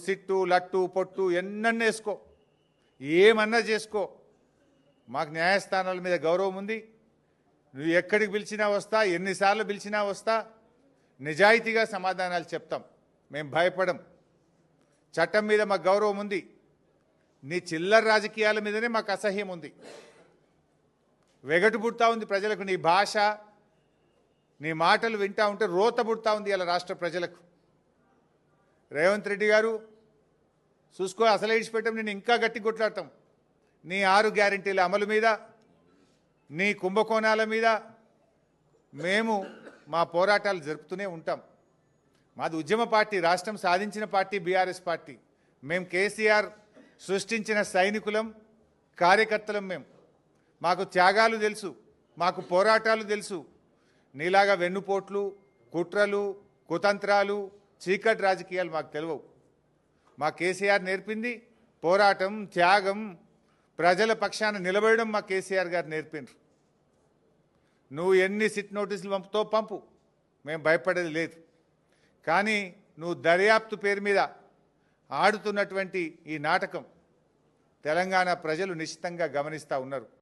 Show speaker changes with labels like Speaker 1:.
Speaker 1: Sit లట్టు పొట్టు ఎన్నన్నా వేసుకో, ఏమన్నా చేసుకో, మాకు న్యాయస్థానాల మీద గౌరవం ఉంది. నువ్వు ఎక్కడికి పిలిచినా వస్తా, ఎన్నిసార్లు పిలిచినా వస్తా, నిజాయితీగా సమాధానాలు చెప్తాం. మేము భయపడం. చట్టం మీద మాకు గౌరవం ఉంది. నీ చిల్లర రాజకీయాల మీదనే మాకు అసహ్యం ఉంది. వెగటు పుడతా ఉంది ప్రజలకు. నీ భాష, నీ మాటలు వింటా ఉంటే రోత పుడతా ఉంది ఇలా రాష్ట్ర ప్రజలకు. రేవంత్ రెడ్డి గారు చూసుకో, అసలే ఇడిచిపెట్టాం, నేను ఇంకా గట్టి కొట్లాడతాం. నీ 6 గ్యారెంటీల అమలు మీద, నీ కుంభకోణాల మీద మేము మా పోరాటాలు జరుపుతూనే ఉంటాం. మాది ఉద్యమ పార్టీ, రాష్ట్రం సాధించిన పార్టీ బీఆర్ఎస్ పార్టీ. మేము కేసీఆర్ సృష్టించిన సైనికులం, కార్యకర్తలం. మేము మాకు త్యాగాలు తెలుసు, మాకు పోరాటాలు తెలుసు. నీలాగా వెన్నుపోట్లు, కుట్రలు, కుతంత్రాలు, చీకటి రాజకీయాలు మాకు తెలియవు. మా కేసీఆర్ నేర్పింది పోరాటం, త్యాగం, ప్రజల పక్షాన నిలబడడం మా కేసీఆర్ గారు నేర్పిండ్రు. నువ్వు ఎన్ని సిట్ నోటీసులు పంపుతో పంపు, మేము భయపడేది లేదు. కానీ నువ్వు దర్యాప్తు పేరు మీద ఆడుతున్నటువంటి ఈ నాటకం తెలంగాణ ప్రజలు నిశ్చితంగా గమనిస్తూ ఉన్నారు.